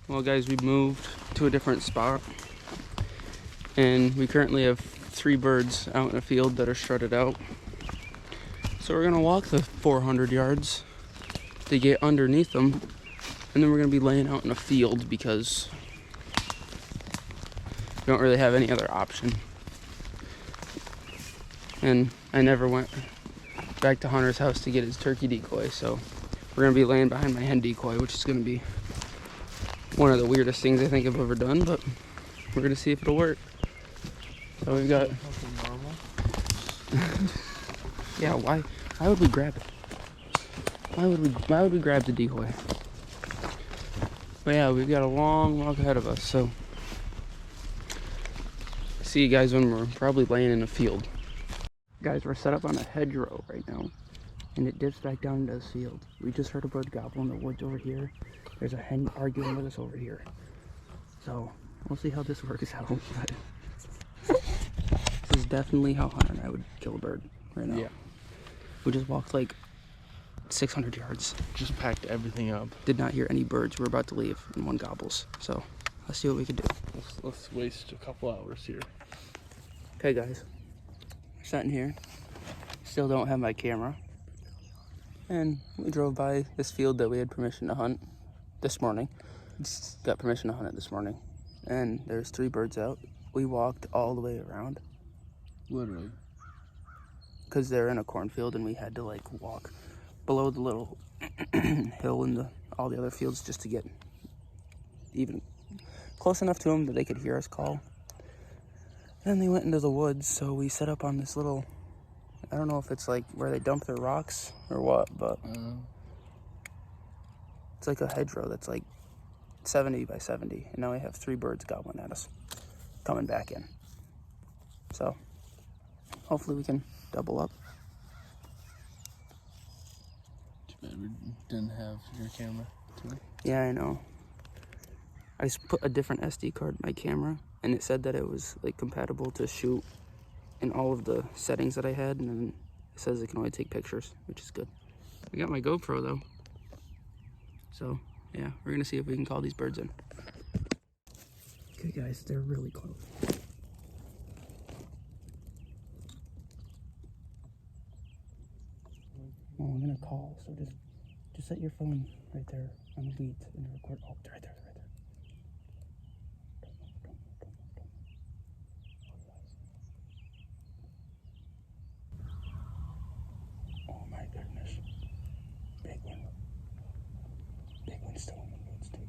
Well, guys, we moved to a different spot, and we currently have 3 birds out in a field that are strutted out. So we're gonna walk the 400 yards to get underneath them, and then we're gonna be laying out in a field because we don't really have any other option. And I never went back to Hunter's house to get his turkey decoy, so we're gonna be laying behind my hen decoy, which is gonna be one of the weirdest things I think I've ever done, but we're gonna see if it'll work. So we've got yeah, why would we grab it? Why would we grab the decoy? But yeah, we've got a long walk ahead of us, so see you guys when we're probably laying in a field. Guys, we're set up on a hedgerow right now, and it dips back down into this field. We just heard a bird gobble in the woods over here. There's a hen arguing with us over here. So we'll see how this works out. This is definitely how Hunter and I would kill a bird right now. Yeah. We just walked like 600 yards. Just packed everything up. Did not hear any birds. We're about to leave in one gobbles. So let's see what we can do. Let's waste a couple hours here. Okay, guys. We're sitting here. Still don't have my camera. And we drove by this field that we had permission to hunt this morning. Got permission to hunt it this morning. And there's 3 birds out. We walked all the way around. Literally. Because they're in a cornfield and we had to like walk below the little hill and all the other fields just to get even close enough to them that they could hear us call. Then they went into the woods, so we set up on this little, I don't know if it's like where they dump their rocks or what, but it's like a hedgerow that's like 70 by 70, and now we have 3 birds gobbling at us, coming back in. So hopefully we can double up. Too bad we didn't have your camera too. Yeah, I know. I just put a different SD card in my camera, and it said that it was like compatible to shoot in all of the settings that I had, and then it says it can only take pictures, which is good. I got my GoPro though. So yeah, we're gonna see if we can call these birds in. Okay guys, they're really close. Oh, I'm gonna call, so just set your phone right there on the lead and record. Oh, they're right there, they're right there. Oh my goodness. Big one. Big one's still in the woods too.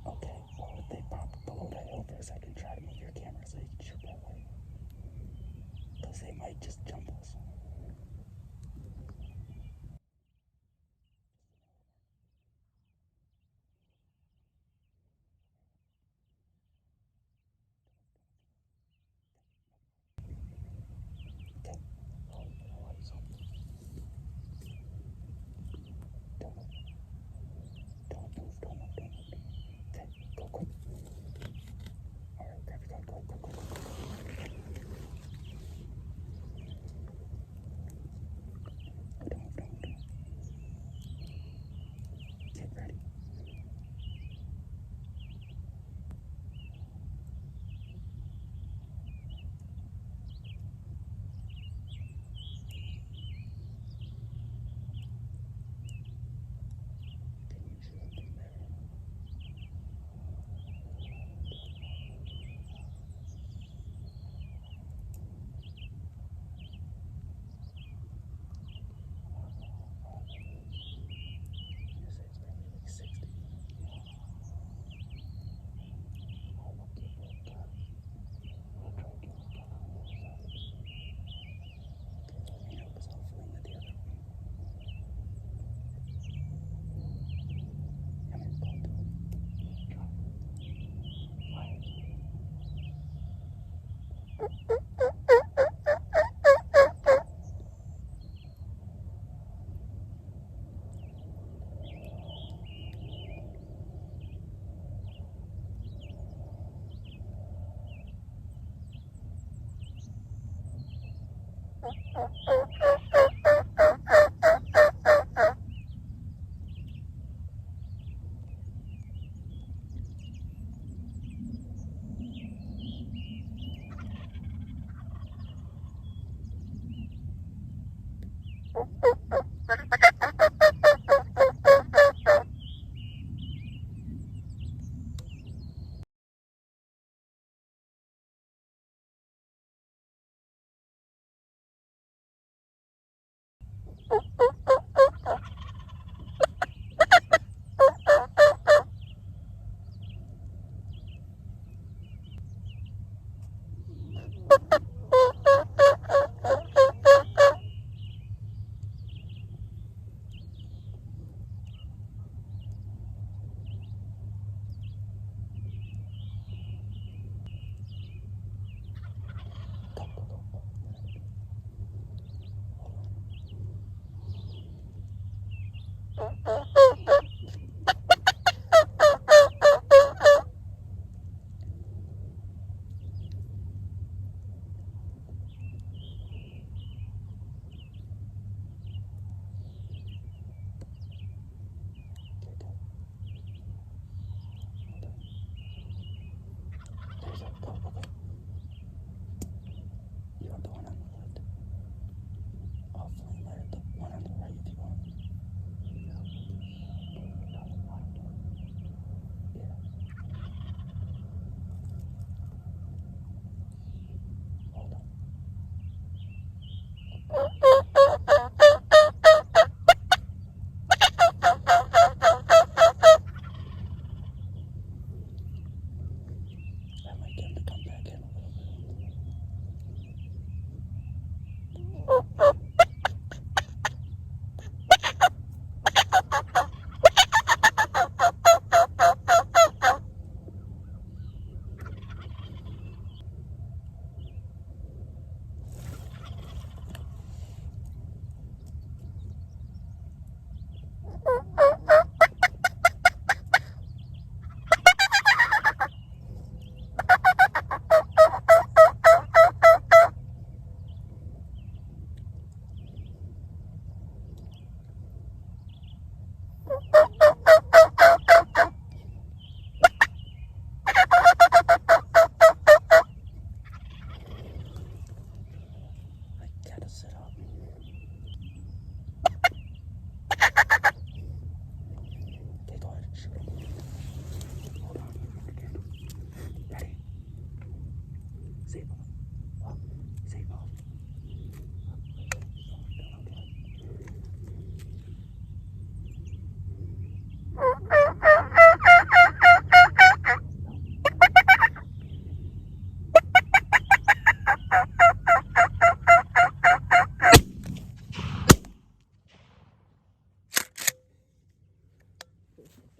Okay, well if they pop below that hill for a second, try to move your camera so you can shoot that way. Because they might just jump us.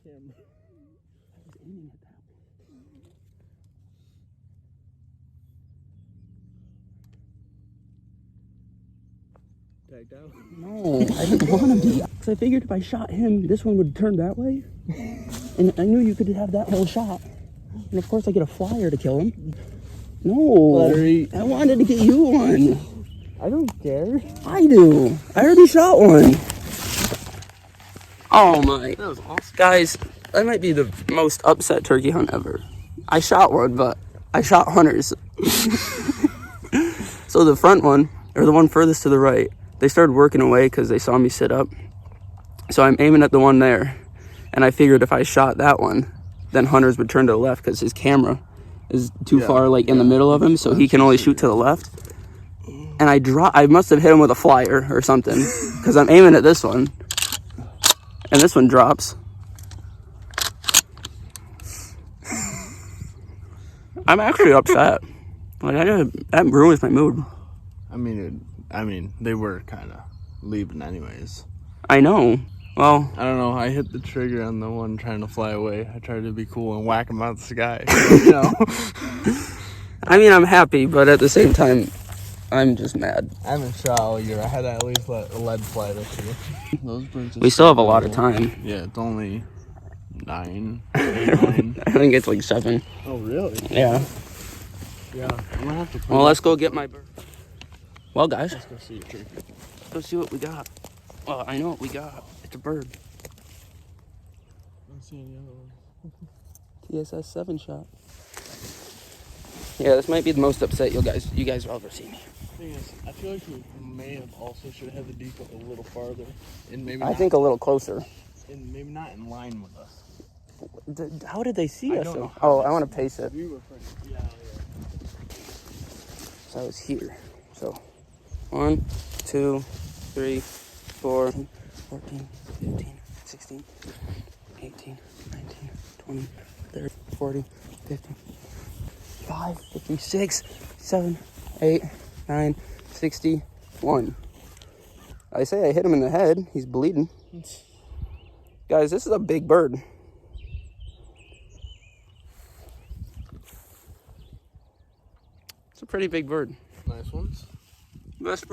camera. I was aiming at that. Tagged out. No, I didn't want him to. Because I figured if I shot him, this one would turn that way. And I knew you could have that whole shot. And of course I get a flyer to kill him. No, Battery. I wanted to get you one. I don't care. I do. I already shot one. Oh my. That was awesome. Guys, that might be the most upset turkey hunt ever. I shot one, but I shot hunters. So the front one, or the one furthest to the right, they started working away because they saw me sit up. So I'm aiming at the one there. And I figured if I shot that one, then hunters would turn to the left because his camera is too far like in the middle of him, so he can only shoot to the left. And I must have hit him with a flyer or something because I'm aiming at this one. And this one drops. I'm actually upset. Like that ruins my mood. I mean, they were kind of leaving anyways. I know. Well, I don't know. I hit the trigger on the one trying to fly away. I tried to be cool and whack him out of the sky. You know. I mean, I'm happy, but at the same time, I'm just mad. I haven't shot all year. I had to at least let a lead fly this year. Those birds are We still have a so lot of cool. time. Yeah, it's only 9, 8, 9. I think it's like 7. Oh, really? Yeah. Yeah. I'm gonna have to. Well, let's go get my bird. Well, guys, Let's go see your tree. let's go see what we got. Well, I know what we got. It's a bird. I don't see any other ones. TSS 7 shot. Yeah, this might be the most upset you guys will ever see me. Thing is, I feel like we may have also should have had the decoy a little farther, and maybe I not, think a little closer. and maybe not in line with us. How did they see I us? don't though? know how Oh, they I want to see pace it. We were pretty. Yeah. So I was here. So 1, 2, 3, 4, 14, 15, 16, 18, 19, 20, 30, 40, 50, 5, 56, 7, 8, 9, 61. I say I hit him in the head. He's bleeding. Guys, this is a big bird. It's a pretty big bird. Nice ones. Best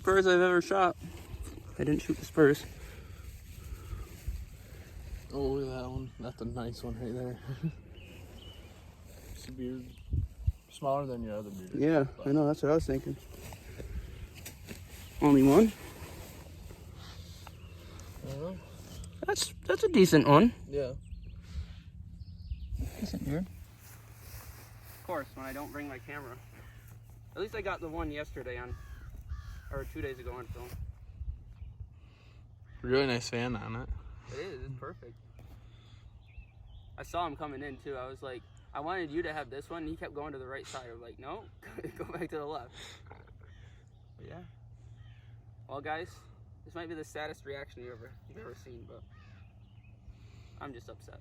birds I've ever shot. I didn't shoot the spurs. Oh, look at that one. That's a nice one right there. It's a beard. Smaller than your other beard. Yeah, I know. That's what I was thinking. Only one? I don't know. That's a decent one. Yeah. Decent beard. Of course, when I don't bring my camera. At least I got the one yesterday or 2 days ago on film. Really nice fan on it. It is. It's perfect. I saw him coming in too. I was like, I wanted you to have this one. He kept going to the right side. I was like, no, go back to the left. But yeah. Well, guys, this might be the saddest reaction you've ever seen, but I'm just upset.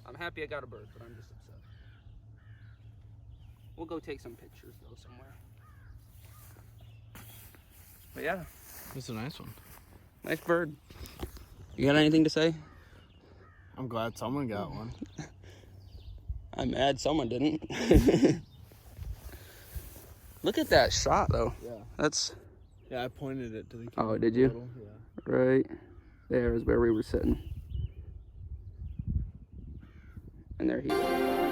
I'm happy I got a bird, but I'm just upset. We'll go take some pictures though somewhere. But yeah, It's a nice one. nice bird. You got anything to say? I'm glad someone got one. I'm mad someone didn't. Look at that shot though. Yeah. That's Yeah, I pointed it to the Oh, camera did a you? little, yeah. right there is where we were sitting. And there he is.